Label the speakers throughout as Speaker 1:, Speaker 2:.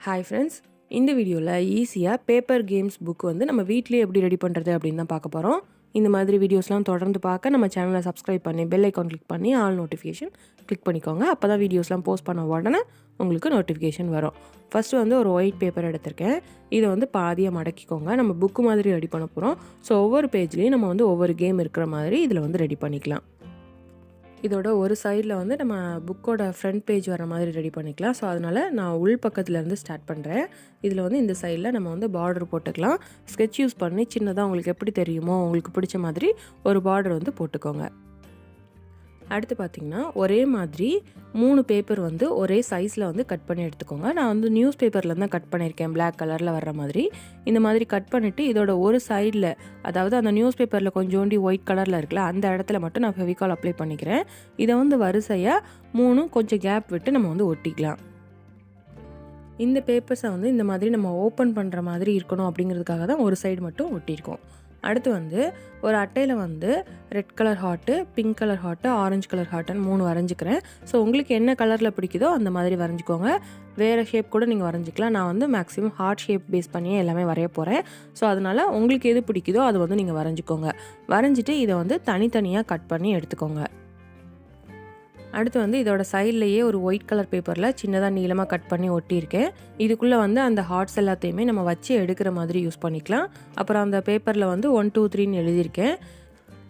Speaker 1: Hi friends, இந்த வீடியோவில் ஈஸியாக பேப்பர் கேம்ஸ் புக் வந்து நம்ம வீட்டிலேயே எப்படி ரெடி பண்ணுறது அப்படின்னு தான் பார்க்க போகிறோம். இந்த மாதிரி வீடியோஸ்லாம் தொடர்ந்து பார்க்க நம்ம சேனலை சப்ஸ்கிரைப் பண்ணி பெல் ஐக்கான் கிளிக் பண்ணி ஆல் நோட்டிஃபிகேஷன் கிளிக் பண்ணிக்கோங்க. அப்போ தான் வீடியோஸ்லாம் போஸ்ட் பண்ண உடனே உங்களுக்கு நோட்டிஃபிகேஷன் வரும். ஃபஸ்ட்டு வந்து ஒரு ஒயிட் பேப்பர் எடுத்திருக்கேன். இதை வந்து பாதியாக மடக்கிக்கோங்க. நம்ம புக்கு மாதிரி ரெடி பண்ண போகிறோம். ஸோ ஒவ்வொரு பேஜ்லேயும் நம்ம வந்து ஒவ்வொரு கேம் இருக்கிற மாதிரி இதில் வந்து ரெடி பண்ணிக்கலாம். இதோட ஒரு சைடில் வந்து நம்ம புக்கோட ஃப்ரண்ட் பேஜ் வர மாதிரி ரெடி பண்ணிக்கலாம். ஸோ அதனால் நான் உள் பக்கத்துலேருந்து ஸ்டார்ட் பண்ணுறேன். இதில் வந்து இந்த சைடில் நம்ம வந்து பார்டர் போட்டுக்கலாம். ஸ்கெட்ச் யூஸ் பண்ணி சின்னதாக உங்களுக்கு எப்படி தெரியுமோ உங்களுக்கு பிடிச்ச மாதிரி ஒரு பார்டர் வந்து போட்டுக்கோங்க. அடுத்து பார்த்திங்கன்னா ஒரே மாதிரி 3 பேப்பர் வந்து ஒரே சைஸில் வந்து கட் பண்ணி எடுத்துக்கோங்க. நான் வந்து நியூஸ் பேப்பரில் தான் கட் பண்ணியிருக்கேன், பிளாக் கலரில் வர்ற மாதிரி. இந்த மாதிரி கட் பண்ணிவிட்டு இதோட ஒரு சைடில், அதாவது அந்த நியூஸ் பேப்பரில் கொஞ்சோண்டி ஒயிட் கலரில் இருக்குல்ல, அந்த இடத்துல மட்டும் நான் ஃபெவிகால் அப்ளை பண்ணிக்கிறேன். இதை வந்து வரிசையாக 3 கொஞ்சம் கேப் விட்டு நம்ம வந்து ஒட்டிக்கலாம். இந்த பேப்பர்ஸை வந்து இந்த மாதிரி நம்ம ஓப்பன் பண்ணுற மாதிரி இருக்கணும் அப்படிங்கிறதுக்காக தான் ஒரு சைடு மட்டும் ஒட்டியிருக்கோம். அடுத்து வந்து ஒரு அட்டையில் வந்து red colour heart, pink colour heart, orange colour ஹார்ட்டுன்னு 3 வரைஞ்சிக்கிறேன். ஸோ உங்களுக்கு என்ன கலரில் பிடிக்குதோ அந்த மாதிரி வரைஞ்சிக்கோங்க. வேறு ஷேப் கூட நீங்கள் வரைஞ்சிக்கலாம். நான் வந்து மேக்ஸிமம் ஹார்ட் ஷேப் பேஸ் பண்ணியே எல்லாமே வரைய போகிறேன். ஸோ அதனால் உங்களுக்கு எது பிடிக்குதோ அது வந்து நீங்கள் வரைஞ்சிக்கோங்க. வரைஞ்சிட்டு இதை வந்து தனித்தனியாக கட் பண்ணி எடுத்துக்கோங்க. அடுத்து வந்து இதோட சைட்லேயே ஒரு ஒயிட் கலர் பேப்பரில் சின்னதாக நீளமாக கட் பண்ணி ஒட்டியிருக்கேன். இதுக்குள்ளே வந்து அந்த ஹார்ட்ஸ் எல்லாத்தையுமே நம்ம வச்சு எடுக்கிற மாதிரி யூஸ் பண்ணிக்கலாம். அப்புறம் அந்த பேப்பரில் வந்து 1 2 3ன்னு எழுதியிருக்கேன்.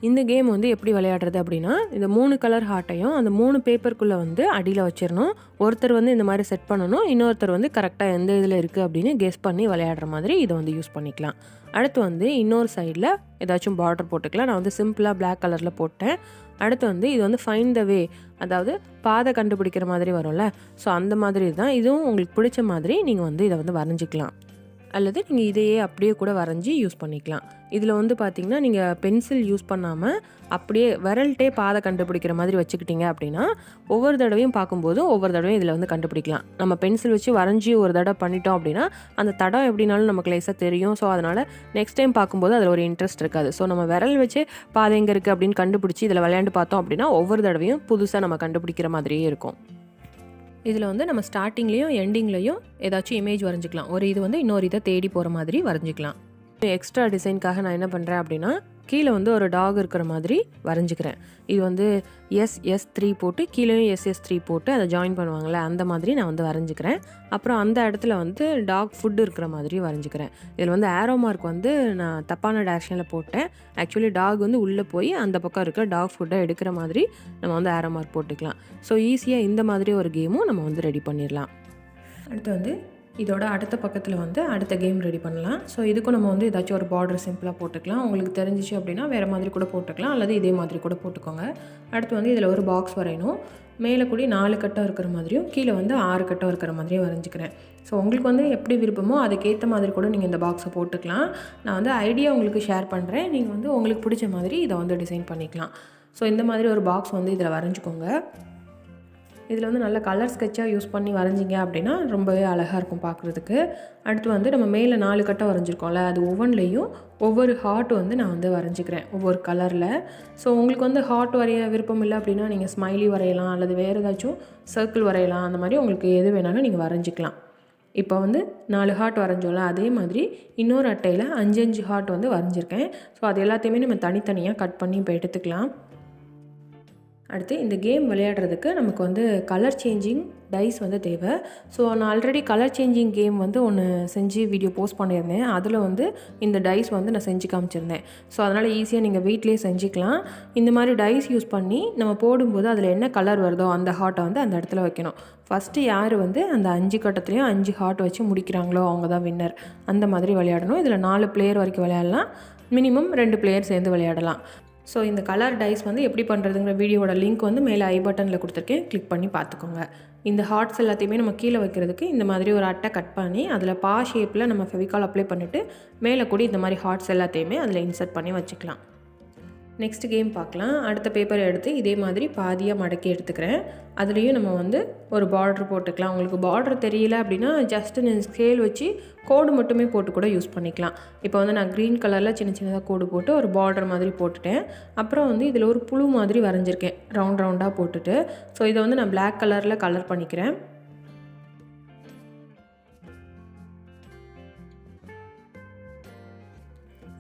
Speaker 1: இந்த கேம் வந்து எப்படி விளையாடுறது அப்படின்னா, இந்த 3 கலர் ஹார்ட்டையும் அந்த 3 பேப்பருக்குள்ளே வந்து அடியில் வச்சிடணும். ஒருத்தர் வந்து இந்த மாதிரி செட் பண்ணணும், இன்னொருத்தர் வந்து கரெக்டாக எந்த இதில் இருக்குது அப்படின்னு கெஸ் பண்ணி விளையாடுற மாதிரி இதை வந்து யூஸ் பண்ணிக்கலாம். அடுத்து வந்து இன்னொரு சைடில் ஏதாச்சும் பார்டர் போட்டுக்கலாம். நான் வந்து சிம்பிளாக பிளாக் கலரில் போட்டேன். அடுத்து வந்து இது வந்து ஃபைண்ட் த வே, அதாவது பாதை கண்டுபிடிக்கிற மாதிரி வரும்ல, ஸோ அந்த மாதிரி தான். இதுவும் உங்களுக்கு பிடிச்ச மாதிரி நீங்கள் வந்து இதை வந்து வரைஞ்சிக்கலாம், அல்லது நீங்கள் இதையே அப்படியே கூட வரைஞ்சி யூஸ் பண்ணிக்கலாம். இதில் வந்து பார்த்திங்கன்னா நீங்கள் பென்சில் யூஸ் பண்ணாமல் அப்படியே விரல்ட்டே பாதை கண்டுபிடிக்கிற மாதிரி வச்சுக்கிட்டிங்க அப்படின்னா ஒவ்வொரு தடவையும் பார்க்கும்போது ஒவ்வொரு தடவையும் இதில் வந்து கண்டுபிடிக்கலாம். நம்ம பென்சில் வச்சு வரைஞ்சி ஒரு தடவை பண்ணிட்டோம் அப்படின்னா அந்த தடம் எப்படினாலும் நமக்கு லேசாக தெரியும். ஸோ அதனால் நெக்ஸ்ட் டைம் பார்க்கும்போது அதில் ஒரு இன்ட்ரெஸ்ட் இருக்காது. ஸோ நம்ம விரல் வச்சு பாதை எங்கே இருக்குது அப்படின்னு கண்டுபிடிச்சி இதில் விளையாண்டு பார்த்தோம் அப்படின்னா ஒவ்வொரு தடவையும் புதுசாக நம்ம கண்டுபிடிக்கிற மாதிரியே இருக்கும். இதில் வந்து நம்ம ஸ்டார்டிங்லேயும் எண்டிங்லேயும் ஏதாச்சும் இமேஜ் வரைஞ்சிக்கலாம். ஒரு இது வந்து இன்னொரு இதை தேடி போகிற மாதிரி வரைஞ்சிக்கலாம். எக்ஸ்ட்ரா டிசைனுக்காக நான் என்ன பண்ணுறேன் அப்படின்னா, கீழே வந்து ஒரு டாக் இருக்கிற மாதிரி வரைஞ்சிக்கிறேன். இது வந்து SS3 போட்டு கீழேயும் SS3 போட்டு அதை ஜாயின் பண்ணுவாங்கள்ல, அந்த மாதிரி நான் வந்து வரைஞ்சிக்கிறேன். அப்புறம் அந்த இடத்துல வந்து டாக் ஃபுட் இருக்கிற மாதிரி வரைஞ்சிக்கிறேன். இதில் வந்து ஆரோ மார்க் வந்து நான் தப்பான டேரக்ஷனில் போட்டேன். ஆக்சுவலி டாக் வந்து உள்ளே போய் அந்த பக்கம் இருக்கிற டாக் ஃபுட்டை எடுக்கிற மாதிரி நம்ம வந்து ஆரோ மார்க் போட்டுக்கலாம். ஸோ ஈஸியாக இந்த மாதிரி ஒரு கேமும் நம்ம வந்து ரெடி பண்ணிடலாம். அடுத்து வந்து இதோட அடுத்த பக்கத்தில் வந்து அடுத்த கேம் ரெடி பண்ணலாம். ஸோ இதுக்கும் நம்ம வந்து ஏதாச்சும் ஒரு பார்டர் சிம்பிளாக போட்டுக்கலாம். உங்களுக்கு தெரிஞ்சிச்சு அப்படின்னா வேறு மாதிரி கூட போட்டுக்கலாம், அல்லது இதே மாதிரி கூட போட்டுக்கோங்க. அடுத்து வந்து இதில் ஒரு பாக்ஸ் வரையணும். மேலே கூடி 4 கட்டம் இருக்கிற மாதிரியும் கீழே வந்து 6 கட்டம் இருக்கிற மாதிரியும் வரைஞ்சிக்கிறேன். ஸோ உங்களுக்கு வந்து எப்படி விருப்பமோ அதுக்கேற்ற மாதிரி கூட நீங்கள் இந்த பாக்ஸை போட்டுக்கலாம். நான் வந்து ஐடியா உங்களுக்கு ஷேர் பண்ணுறேன். நீங்கள் வந்து உங்களுக்கு பிடிச்ச மாதிரி இதை வந்து டிசைன் பண்ணிக்கலாம். ஸோ இந்த மாதிரி ஒரு பாக்ஸ் வந்து இதில் வரைஞ்சிக்கோங்க. இதில் வந்து நல்ல கலர் ஸ்கெட்சாக யூஸ் பண்ணி வரைஞ்சிங்க அப்படின்னா ரொம்பவே அழகாக இருக்கும் பார்க்குறதுக்கு. அடுத்து வந்து நம்ம மேலே 4 கட்டம் வரைஞ்சிருக்கோம்ல, அது ஒவ்வொன்றிலையும் ஒவ்வொரு ஹார்ட் வந்து நான் வந்து வரைஞ்சிக்கிறேன் ஒவ்வொரு கலரில். ஸோ உங்களுக்கு வந்து ஹார்ட் வரைய விருப்பம் இல்லை அப்படின்னா நீங்கள் ஸ்மைலி வரையலாம், அல்லது வேறு ஏதாச்சும் சர்க்கிள் வரையலாம். அந்த மாதிரி உங்களுக்கு எது வேணாலும் நீங்கள் வரைஞ்சிக்கலாம். இப்போ வந்து 4 ஹார்ட் வரைஞ்சோம்ல, அதே மாதிரி இன்னொரு அட்டையில் 5 ஹார்ட் வந்து வரைஞ்சிருக்கேன். ஸோ அது எல்லாத்தையுமே நம்ம தனித்தனியாக கட் பண்ணி இப்போ எடுத்துக்கலாம். அடுத்து இந்த கேம் விளையாடுறதுக்கு நமக்கு வந்து கலர் சேஞ்சிங் டைஸ் வந்து தேவை. ஸோ நான் ஆல்ரெடி கலர் சேஞ்சிங் கேம் வந்து ஒன்று செஞ்சு வீடியோ போஸ்ட் பண்ணியிருந்தேன். அதில் வந்து இந்த டைஸ் வந்து நான் செஞ்சு காமிச்சிருந்தேன். ஸோ அதனால் ஈஸியாக நீங்கள் வீட்டிலே செஞ்சுக்கலாம். இந்த மாதிரி டைஸ் யூஸ் பண்ணி நம்ம போடும்போது அதில் என்ன கலர் வருதோ அந்த ஹார்ட்டை வந்து அந்த இடத்துல வைக்கணும். ஃபஸ்ட்டு யார் வந்து அந்த 5 கட்டத்துலேயும் 5 ஹார்ட் வச்சு முடிக்கிறாங்களோ அவங்க தான் வின்னர். அந்த மாதிரி விளையாடணும். இதில் 4 பிளேயர் வரைக்கும் விளையாடலாம். மினிமம் 2 பிளேயர் சேர்ந்து விளையாடலாம். ஸோ இந்த கலர் டைஸ் வந்து எப்படி பண்ணுறதுங்கிற வீடியோட லிங்க் வந்து மேலே ஐ பட்டனில் கொடுத்துருக்கேன், கிளிக் பண்ணி பார்த்துக்கோங்க. இந்த ஹார்ட்ஸ் எல்லாத்தையுமே நம்ம கீழே வைக்கிறதுக்கு இந்த மாதிரி ஒரு அட்டை கட் பண்ணி அதில் ஷேப்பில் நம்ம ஃபெவிகால் அப்ளை பண்ணிவிட்டு மேலே கூடி இந்த மாதிரி ஹார்ட்ஸ் எல்லாத்தையுமே அதில் இன்சர்ட் பண்ணி வச்சுக்கலாம். நெக்ஸ்ட் கேம் பார்க்கலாம். அடுத்த பேப்பரை எடுத்து இதே மாதிரி பாதியாக மடக்கி எடுத்துக்கிறேன். அதுலேயும் நம்ம வந்து ஒரு பார்டர் போட்டுக்கலாம். உங்களுக்கு பார்டர் தெரியல அப்படின்னா ஜஸ்ட்டு நீங்கள் ஸ்கேல் வச்சு கோடு மட்டுமே போட்டு கூட யூஸ் பண்ணிக்கலாம். இப்போ வந்து நான் க்ரீன் கலரில் சின்ன சின்னதாக கோடு போட்டு ஒரு பார்டர் மாதிரி போட்டுட்டேன். அப்புறம் வந்து இதில் ஒரு புழு மாதிரி வரைஞ்சிருக்கேன் ரவுண்டாக போட்டுட்டு. ஸோ இதை வந்து நான் பிளாக் கலரில் கலர் பண்ணிக்கிறேன்.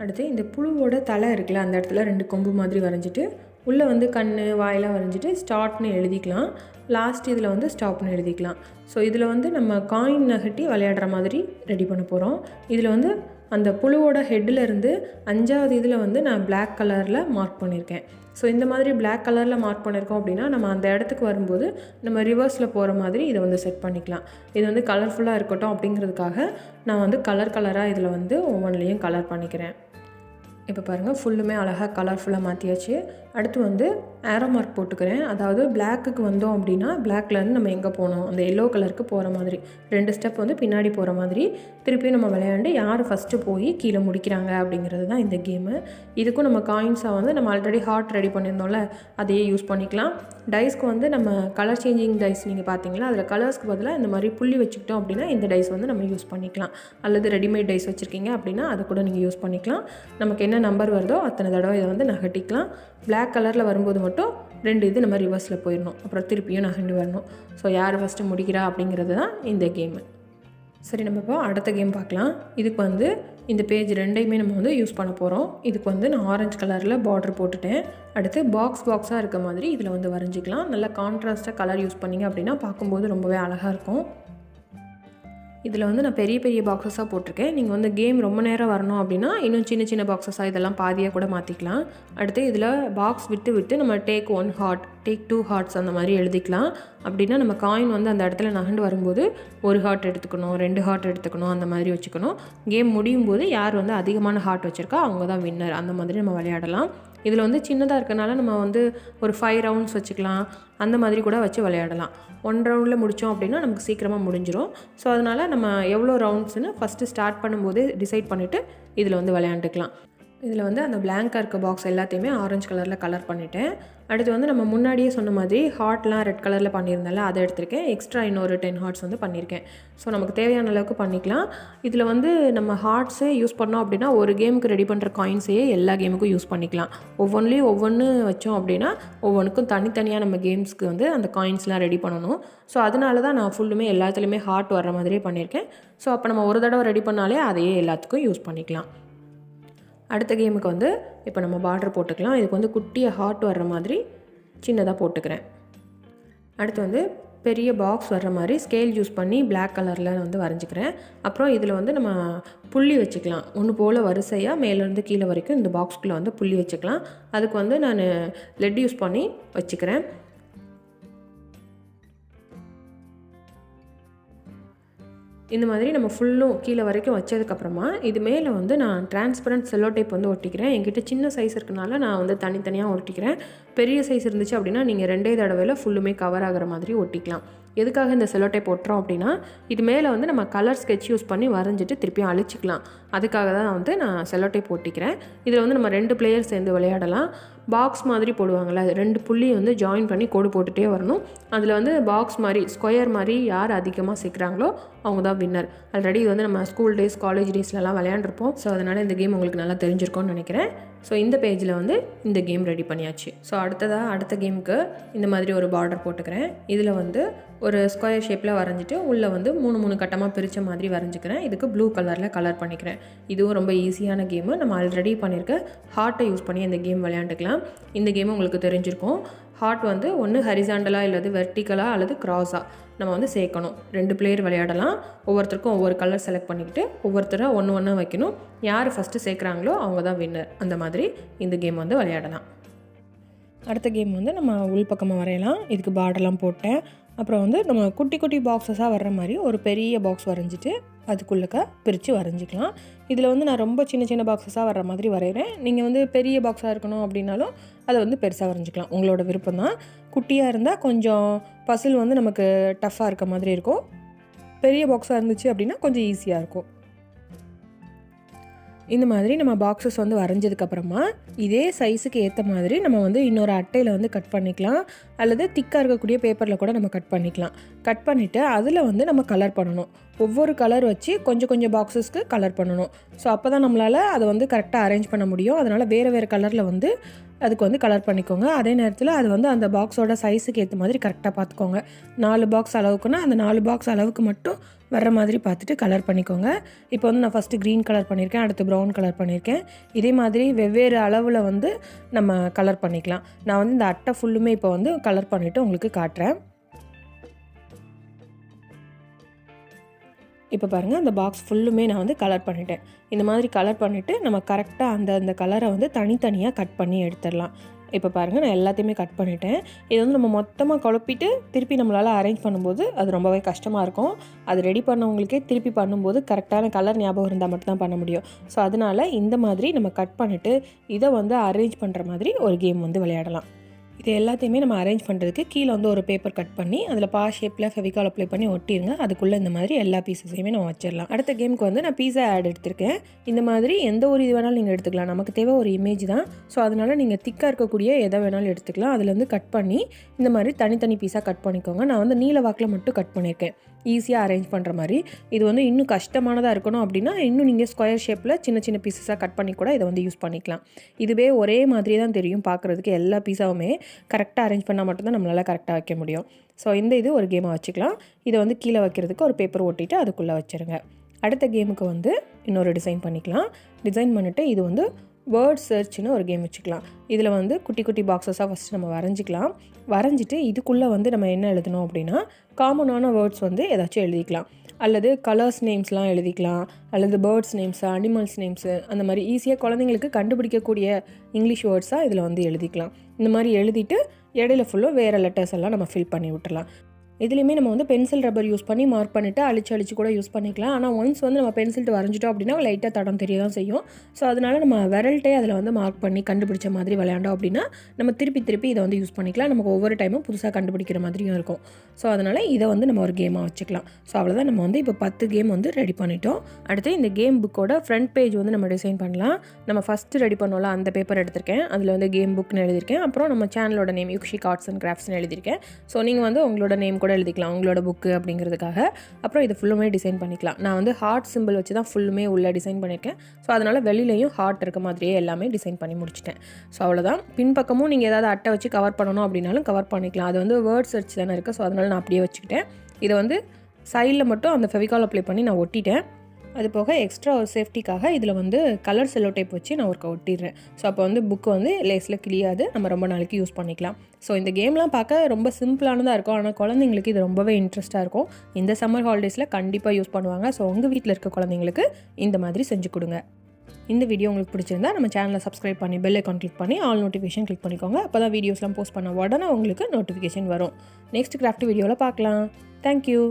Speaker 1: அடுத்து இந்த புழுவோட தலை இருக்குல்ல, அந்த இடத்துல 2 கொம்பு மாதிரி வரைஞ்சிட்டு உள்ளே வந்து கண் வாயெல்லாம் வரைஞ்சிட்டு ஸ்டார்ட்னு எழுதிக்கலாம். லாஸ்ட் இதில் வந்து ஸ்டாப்னு எழுதிக்கலாம். ஸோ இதில் வந்து நம்ம காயின் நகட்டி விளையாடுற மாதிரி ரெடி பண்ண போகிறோம். இதில் வந்து அந்த புழுவோட ஹெட்டிலேருந்து 5வது இதில் வந்து நான் பிளாக் கலரில் மார்க் பண்ணியிருக்கேன். ஸோ இந்த மாதிரி பிளாக் கலரில் மார்க் பண்ணியிருக்கோம் அப்படின்னா நம்ம அந்த இடத்துக்கு வரும்போது நம்ம ரிவர்ஸில் போகிற மாதிரி இதை வந்து செட் பண்ணிக்கலாம். இது வந்து கலர்ஃபுல்லாக இருக்கட்டும் அப்படிங்கிறதுக்காக நான் வந்து கலராக இதில் வந்து ஒவ்வொன்றிலையும் கலர் பண்ணிக்கிறேன். இப்போ பாருங்கள், ஃபுல்லுமே அழகாக கலர்ஃபுல்லாக மாற்றியாச்சு. அடுத்து வந்து ஏரோ மார்க் போட்டுக்கிறேன். அதாவது பிளாக்குக்கு வந்தோம் அப்படின்னா பிளாக்லேருந்து நம்ம எங்கே போகணும், அந்த எல்லோ கலருக்கு போகிற மாதிரி 2 ஸ்டெப் வந்து பின்னாடி போகிற மாதிரி திருப்பியும் நம்ம விளையாண்டு யார் ஃபஸ்ட்டு போய் கீழே முடிக்கிறாங்க அப்படிங்கிறது தான் இந்த கேமு. இதுக்கும் நம்ம காயின்ஸாக வந்து நம்ம ஆல்ரெடி ஹார்ட் ரெடி பண்ணியிருந்தோம்ல, அதையே யூஸ் பண்ணிக்கலாம். டைஸ்க்கு வந்து நம்ம கலர் சேஞ்சிங் டைஸ் நீங்கள் பார்த்தீங்களா, அதில் கலர்ஸ்க்கு பதிலாக இந்த மாதிரி புள்ளி வச்சுக்கிட்டோம் அப்படின்னா இந்த டைஸ் வந்து நம்ம யூஸ் பண்ணிக்கலாம். அல்லது ரெடிமேட் டைஸ் வச்சுருக்கீங்க அப்படின்னா அதை கூட நீங்கள் யூஸ் பண்ணிக்கலாம். நமக்கு என்ன நம்பர் வருதோ அத்தனை தடவை இதை வந்து நகட்டிக்கலாம். பிளாக் கலரில் வரும்போது மட்டும் 2 இது நம்ம ரிவர்ஸில் போயிடணும். அப்புறம் திருப்பியும் நகண்டு வரணும். ஸோ யார் ஃபஸ்ட்டு முடிக்கிறா அப்படிங்கிறது தான் இந்த கேமு. சரி, நம்ம இப்போ அடுத்த கேம் பார்க்கலாம். இதுக்கு வந்து இந்த பேஜ் 2யுமே நம்ம வந்து யூஸ் பண்ண போகிறோம். இதுக்கு வந்து நான் ஆரஞ்சு கலரில் பார்டர் போட்டுட்டேன். அடுத்து பாக்ஸாக இருக்க மாதிரி இதில் வந்து வரைஞ்சிக்கலாம். நல்லா கான்ட்ராஸ்ட்டாக கலர் யூஸ் பண்ணிங்க அப்படின்னா பார்க்கும்போது ரொம்பவே அழகாக இருக்கும். இதில் வந்து நான் பெரிய பெரிய பாக்ஸஸாக போட்டிருக்கேன். நீங்கள் வந்து கேம் ரொம்ப நேரம் வரணும் அப்படின்னா இன்னும் சின்ன சின்ன பாக்ஸஸாக இதெல்லாம் பாதியாக கூட மாற்றிக்கலாம். அடுத்து இதில் பாக்ஸ் விட்டு நம்ம டேக் 1 ஹார்ட், டேக் 2 ஹார்ட்ஸ் அந்த மாதிரி எழுதிக்கலாம். அப்படின்னா நம்ம காயின் வந்து அந்த இடத்துல நகண்டு வரும்போது 1 ஹார்ட் எடுத்துக்கணும், 2 ஹார்ட் எடுத்துக்கணும், அந்த மாதிரி வச்சுக்கணும். கேம் முடியும் போது யார் வந்து அதிகமான ஹார்ட் வச்சுருக்கா அவங்க தான் வின்னர். அந்த மாதிரி நம்ம விளையாடலாம். இதில் வந்து சின்னதாக இருக்கனால நம்ம வந்து ஒரு 5 ரவுண்ட்ஸ் வச்சுக்கலாம். அந்த மாதிரி கூட வச்சு விளையாடலாம். 1 ரவுண்டில் முடித்தோம் அப்படின்னா நமக்கு சீக்கிரமாக முடிஞ்சிடும். ஸோ அதனால் நம்ம எவ்வளோ ரவுண்ட்ஸ்னு ஃபஸ்ட்டு ஸ்டார்ட் பண்ணும்போதே டிசைட் பண்ணிவிட்டு இதில் வந்து விளையாண்டுக்கலாம். இதில் வந்து அந்த பிளாங்காக இருக்க பாக்ஸ் எல்லாத்தையுமே ஆரஞ்சு கலரில் கலர் பண்ணிவிட்டேன். அடுத்து வந்து நம்ம முன்னாடியே சொன்ன மாதிரி ஹார்ட்லாம் ரெட் கலரில் பண்ணியிருந்தால அதை எடுத்திருக்கேன். எக்ஸ்ட்ரா இன்னொரு 10 ஹார்ட்ஸ் வந்து பண்ணியிருக்கேன். ஸோ நமக்கு தேவையான அளவுக்கு பண்ணிக்கலாம். இதில் வந்து நம்ம ஹார்ட்ஸே யூஸ் பண்ணோம் அப்படின்னா ஒரு கேமுக்கு ரெடி பண்ணுற காயின்ஸையே எல்லா கேமுக்கும் யூஸ் பண்ணிக்கலாம். ஒவ்வொன்றிலையும் ஒவ்வொன்று வச்சோம் அப்படின்னா ஒவ்வொன்றுக்கும் தனித்தனியாக நம்ம கேம்ஸ்க்கு வந்து அந்த காயின்ஸ்லாம் ரெடி பண்ணணும். ஸோ அதனால தான் நான் ஃபுல்லுமே எல்லாத்துலேயுமே ஹார்ட் வர்ற மாதிரியே பண்ணியிருக்கேன். ஸோ அப்போ நம்ம ஒரு தடவை ரெடி பண்ணாலே அதையே எல்லாத்துக்கும் யூஸ் பண்ணிக்கலாம். அடுத்த கேமுக்கு வந்து இப்போ நம்ம பார்டர் போட்டுக்கலாம். இதுக்கு வந்து குட்டியாக ஹார்ட் வர்ற மாதிரி சின்னதாக போட்டுக்கிறேன். அடுத்து வந்து பெரிய பாக்ஸ் வர்ற மாதிரி ஸ்கேல் யூஸ் பண்ணி பிளாக் கலரில் வந்து வரைஞ்சிக்கிறேன். அப்புறம் இதில் வந்து நம்ம புள்ளி வச்சுக்கலாம். ஒன்று போல் வரிசையாக மேலேருந்து கீழே வரைக்கும் இந்த பாக்ஸ்குள்ளே வந்து புள்ளி வச்சுக்கலாம். அதுக்கு வந்து நான் லெட் யூஸ் பண்ணி வச்சுக்கிறேன். இந்த மாதிரி நம்ம ஃபுல்லும் கீழே வரைக்கும் வச்சதுக்கப்புறமா இது மேலே வந்து நான் டிரான்ஸ்பரண்ட் செல்லோ டேப் வந்து ஒட்டிக்கிறேன். என்கிட்ட சின்ன சைஸ் இருக்கனால நான் வந்து தனித்தனியாக ஒட்டிக்கிறேன். பெரிய சைஸ் இருந்துச்சு அப்படின்னா நீங்கள் 2 தடவையில் ஃபுல்லுமே கவர் ஆகிற மாதிரி ஒட்டிக்கலாம். எதுக்காக இந்த செல்லோ டேப் ஒட்டுறோம் அப்படின்னா இது மேலே வந்து நம்ம கலர் ஸ்கெட்ச் யூஸ் பண்ணி வரைஞ்சிட்டு திருப்பியும் அழிச்சிக்கலாம். அதுக்காக தான் வந்து நான் செல்லோ டேப் ஒட்டிக்கிறேன். இதில் வந்து நம்ம 2 பிளேயர் சேர்ந்து விளையாடலாம். பாக்ஸ் மாதிரி போடுவாங்கள்ல, 2 புள்ளி வந்து ஜாயின் பண்ணி கோடு போட்டுகிட்டே வரணும். அதில் வந்து பாக்ஸ் மாதிரி ஸ்கொயர் மாதிரி யார் அதிகமாக சேர்க்குறாங்களோ அவங்க தான் வின்னர். ஆல்ரெடி இது வந்து நம்ம ஸ்கூல் டேஸ் காலேஜ் டேஸ்லலாம் விளையாண்டுருப்போம். ஸோ அதனால் இந்த கேம் உங்களுக்கு நல்லா தெரிஞ்சிருக்கும்னு நினைக்கிறேன். ஸோ இந்த பேஜில் வந்து இந்த கேம் ரெடி பண்ணியாச்சு. ஸோ அடுத்த கேமுக்கு இந்த மாதிரி ஒரு பார்டர் போட்டுக்கிறேன். இதில் வந்து ஒரு ஸ்கொயர் ஷேப்பில் வரைஞ்சிட்டு உள்ளே வந்து 3 கட்டமாக பிரித்த மாதிரி வரைஞ்சிக்கிறேன். இதுக்கு ப்ளூ கலரில் கலர் பண்ணிக்கிறேன். இதுவும் ரொம்ப ஈஸியான கேமு. நம்ம ஆல்ரெடி பண்ணியிருக்க ஹார்ட்டை யூஸ் பண்ணி இந்த கேம் விளையாண்டுக்கலாம். இந்த கேம் உங்களுக்கு தெரிஞ்சிருக்கும். ஹார்ட் வந்து ஒன்று ஹரிசாண்டலாக இல்லது வெர்டிக்கலாக அல்லது கிராஸாக நம்ம வந்து சேர்க்கணும். 2 பிளேயர் விளையாடலாம். ஒவ்வொருத்தருக்கும் ஒவ்வொரு கலர் செலக்ட் பண்ணிக்கிட்டு ஒவ்வொருத்தராக ஒன்று வைக்கணும். யார் ஃபஸ்ட்டு சேர்க்குறாங்களோ அவங்க தான் வின்னர். அந்த மாதிரி இந்த கேம் வந்து விளையாடலாம். அடுத்த கேம் வந்து நம்ம உள்பக்கமாக வரையலாம். இதுக்கு பார்டர்லாம் போட்டேன். அப்புறம் வந்து நம்ம குட்டி குட்டி பாக்ஸஸாக வர்ற மாதிரி ஒரு பெரிய பாக்ஸ் வரைஞ்சிட்டு அதுக்குள்ளக்க பிரித்து வரைஞ்சிக்கலாம். இதில் வந்து நான் ரொம்ப சின்ன பாக்ஸஸாக வர்ற மாதிரி வரைகிறேன். நீங்கள் வந்து பெரிய பாக்ஸாக இருக்கணும் அப்படின்னாலும் அதை வந்து பெருசாக வரைஞ்சிக்கலாம். உங்களோட விருப்பம் தான். குட்டியாக இருந்தால் கொஞ்சம் பசில் வந்து நமக்கு டஃப்பாக இருக்க மாதிரி இருக்கும். பெரிய பாக்ஸாக இருந்துச்சு அப்படின்னா கொஞ்சம் ஈஸியாக இருக்கும். இந்த மாதிரி நம்ம பாக்ஸஸ் வந்து வரைஞ்சதுக்கப்புறமா இதே சைஸுக்கு ஏற்ற மாதிரி நம்ம வந்து இன்னொரு அட்டையில் வந்து கட் பண்ணிக்கலாம். அல்லது திக்காக இருக்கக்கூடிய பேப்பரில் கூட நம்ம கட் பண்ணிக்கலாம். கட் பண்ணிவிட்டு அதில் வந்து நம்ம கலர் பண்ணணும். ஒவ்வொரு கலர் வச்சு கொஞ்சம் பாக்ஸஸ்க்கு கலர் பண்ணணும். ஸோ அப்போ தான் நம்மளால் அதை வந்து கரெக்டாக அரேஞ்ச் பண்ண முடியும். அதனால் வேறு கலரில் வந்து அதுக்கு வந்து கலர் பண்ணிக்கோங்க. அதே நேரத்தில் அது வந்து அந்த பாக்ஸோட சைஸுக்கு ஏற்ற மாதிரி கரெக்டாக பார்த்துக்கோங்க. 4 பாக்ஸ் அளவுக்குன்னா அந்த 4 பாக்ஸ் அளவுக்கு மட்டும் வர்ற மாதிரி பார்த்துட்டு கலர் பண்ணிக்கோங்க. இப்போ வந்து நான் ஃபஸ்ட்டு க்ரீன் கலர் பண்ணியிருக்கேன், அடுத்து ப்ரௌன் கலர் பண்ணியிருக்கேன். இதே மாதிரி வெவ்வேறு அளவில் வந்து நம்ம கலர் பண்ணிக்கலாம். நான் வந்து இந்த அட்டை ஃபுல்லுமே இப்போ வந்து கலர் பண்ணிவிட்டு உங்களுக்கு காட்டுறேன். இப்போ பாருங்கள், அந்த பாக்ஸ் ஃபுல்லுமே நான் வந்து கலர் பண்ணிட்டேன். இந்த மாதிரி கலர் பண்ணிவிட்டு நம்ம கரெக்டாக அந்த கலரை வந்து தனித்தனியாக கட் பண்ணி எடுத்துடலாம். இப்போ பாருங்கள், நான் எல்லாத்தையுமே கட் பண்ணிட்டேன். இது வந்து நம்ம மொத்தமாக குழப்பிட்டு திருப்பி நம்மளால் அரேஞ்ச் பண்ணும்போது அது ரொம்பவே கஷ்டமாக இருக்கும். அது ரெடி பண்ணவங்களுக்கே திருப்பி பண்ணும்போது கரெக்டான கலர் ஞாபகம் இருந்தால் மட்டும்தான் பண்ண முடியும். ஸோ அதனால் இந்த மாதிரி நம்ம கட் பண்ணிவிட்டு இதை வந்து அரேஞ்ச் பண்ணுற மாதிரி ஒரு கேம் வந்து விளையாடலாம். இது எல்லாத்தையுமே நம்ம அரேஞ்ச் பண்ணுறதுக்கு கீழே வந்து ஒரு பேப்பர் கட் பண்ணி அதில் ஷேப்பில் ஃபெவிகால் அப்ளை பண்ணி ஒட்டிடுங்க. அதுக்குள்ளே இந்த மாதிரி எல்லா பீஸஸையுமே நம்ம வச்சிடலாம். அடுத்த கேமுக்கு வந்து நான் பீஸா ஆட் எடுத்திருக்கேன். இந்த மாதிரி எந்த ஒரு இது வேணாலும் நீங்கள் எடுத்துக்கலாம். நமக்கு தேவை ஒரு இமேஜ் தான். ஸோ அதனால் நீங்கள் திக்காக இருக்கக்கூடிய எதை வேணாலும் எடுத்துக்கலாம். அதுலேருந்து கட் பண்ணி இந்த மாதிரி தனித்தனி பீஸாக கட் பண்ணிக்கோங்க. நான் வந்து நீல வாக்கில் மட்டும் கட் பண்ணியிருக்கேன், ஈஸியாக அரேஞ்ச் பண்ணுற மாதிரி. இது வந்து இன்னும் கஷ்டமானதாக இருக்கணும் அப்படின்னா இன்னும் நீங்கள் ஸ்கொயர் ஷேப்பில் சின்ன சின்ன பீஸஸாக கட் பண்ணி கூட இதை வந்து யூஸ் பண்ணிக்கலாம். இதுவே ஒரே மாதிரி தான் தெரியும் பார்க்குறதுக்கு. எல்லா பீஸாவுமே கரெக்டாக அரேஞ்ச் பண்ணால் மட்டும்தான் நம்மளால் கரெக்டாக வைக்க முடியும். ஸோ இந்த இது ஒரு கேமாக வச்சுக்கலாம். இதை வந்து கீழே வைக்கிறதுக்கு ஒரு பேப்பர் ஒட்டிட்டு அதுக்குள்ளே வச்சுருங்க. அடுத்த கேமுக்கு வந்து இன்னொரு டிசைன் பண்ணிக்கலாம். டிசைன் பண்ணிவிட்டு இது வந்து வேர்ட் சர்ச்னு ஒரு கேம் வச்சுக்கலாம். இதில் வந்து குட்டி குட்டி பாக்ஸஸாக ஃபஸ்ட்டு நம்ம வரைஞ்சிக்கலாம். வரைஞ்சிட்டு இதுக்குள்ளே வந்து நம்ம என்ன எழுதணும் அப்படின்னா காமனான வேர்ட்ஸ் வந்து ஏதாச்சும் எழுதிக்கலாம். அல்லது கலர்ஸ் நேம்ஸ்லாம் எழுதிக்கலாம், அல்லது பேர்ட்ஸ் நேம்ஸு, அனிமல்ஸ் நேம்ஸு, அந்த மாதிரி ஈஸியாக குழந்தைங்களுக்கு கண்டுபிடிக்கக்கூடிய இங்கிலீஷ் வேர்ட்ஸாக இதில் வந்து எழுதிக்கலாம். இந்த மாதிரி எழுதிட்டு இடையில ஃபுல்லாக வேறு லெட்டர்ஸ் எல்லாம் நம்ம ஃபில் பண்ணி விட்டுறலாம். இதுலேயுமே நம்ம வந்து பென்சில் ரப்பர் யூஸ் பண்ணி மார்க் பண்ணிவிட்டு அழிச்சு கூட யூஸ் பண்ணிக்கலாம். ஆனால் ஒன்ஸ் வந்து நம்ம பென்சில்ட்டு வரைஞ்சிட்டோம் அப்படின்னா லைட்டாக தடம் தெரிய தான் செய்யும். ஸோ அதனால் நம்ம விரல்ட்டே அதில் வந்து மார்க் பண்ணி கண்டுபிடிச்ச மாதிரி விளையாண்டோம் அப்படின்னா நம்ம திருப்பி இதை வந்து யூஸ் பண்ணிக்கலாம். நமக்கு ஒவ்வொரு டைமும் புதுசாக கண்டுபிடிக்கிற மாதிரியும் இருக்கும். ஸோ அதனால் இதை வந்து நம்ம ஒரு கேமாக வச்சுக்கலாம். ஸோ அவ்வளோதான், நம்ம வந்து இப்போ 10 கேம் வந்து ரெடி பண்ணிட்டோம். அடுத்து இந்த கேம் புக்கோட ஃப்ரண்ட் பேஜ் வந்து நம்ம டிசைன் பண்ணலாம். நம்ம ஃபஸ்ட்டு ரெடி பண்ணோம்ல அந்த பேப்பர் எடுத்திருக்கேன். அதில் வந்து கேம் புக்னு எழுதியிருக்கேன். அப்புறம் நம்ம சேனலோட நேம் yukshikartsandcraftsனு எழுதியிருக்கேன். ஸோ நீங்கள் வந்து உங்களோட நேம் கூட எழுதிக்கலாம், உங்களோட புக்கு அப்படிங்கிறதுக்காக. அப்புறம் இது ஃபுல்லுமே டிசைன் பண்ணிக்கலாம். நான் வந்து ஹார்ட் சிம்பிள் வச்சு தான் ஃபுல்லுமே உள்ளே டிசைன் பண்ணியிருக்கேன். ஸோ அதனால் வெளியிலையும் ஹார்ட் இருக்க மாதிரியே எல்லாமே டிசைன் பண்ணி முடிச்சிட்டேன். ஸோ அவ்வளோதான். பின்பக்கமும் நீங்கள் ஏதாவது அட்டை வச்சு கவர் பண்ணணும் அப்படின்னாலும் கவர் பண்ணிக்கலாம். அது வந்து வேர்ட் சர்ச் தானே இருக்குது. ஸோ அதனால் நான் அப்படியே வச்சுக்கிட்டேன். இதை வந்து சைடில் மட்டும் அந்த ஃபெவிகால் அப்ளை பண்ணி நான் ஒட்டிட்டேன். அது போக எக்ஸ்ட்ரா ஒரு சேஃப்டிக்காக இதில் வந்து கலர் செல்லோ டைப் வச்சு நான் ஒட்டிடுறேன். ஸோ அப்போ வந்து புக்கு வந்து லேஸில் கிளியாது, நம்ம ரொம்ப நாளைக்கு யூஸ் பண்ணிக்கலாம். ஸோ இந்த கேம்லாம் பார்க்க ரொம்ப சிம்பிளானதாக இருக்கும். ஆனால் குழந்தைங்களுக்கு இது ரொம்பவே இன்ட்ரெஸ்ட்டாக இருக்கும். இந்த சம்மர் ஹாலிடேஸில் கண்டிப்பாக யூஸ் பண்ணுவாங்க. ஸோ உங்கள் வீட்டில் இருக்க குழந்தைங்களுக்கு இந்த மாதிரி செஞ்சு கொடுங்க. இந்த வீடியோ உங்களுக்கு பிடிச்சிருந்தா நம்ம சேனலை சப்ஸ்கிரைப் பண்ணி பெல் ஐக்கான் கிளிக் பண்ணி ஆல் நோட்டிஃபிகேஷன் கிளிக் பண்ணிக்கோங்க. அப்போ தான் வீடியோஸ்லாம் போஸ்ட் பண்ண உடனே உங்களுக்கு நோட்டிஃபிகேஷன் வரும். நெக்ஸ்ட் கிராஃப்ட் வீடியோவில் பார்க்கலாம். தேங்க்யூ.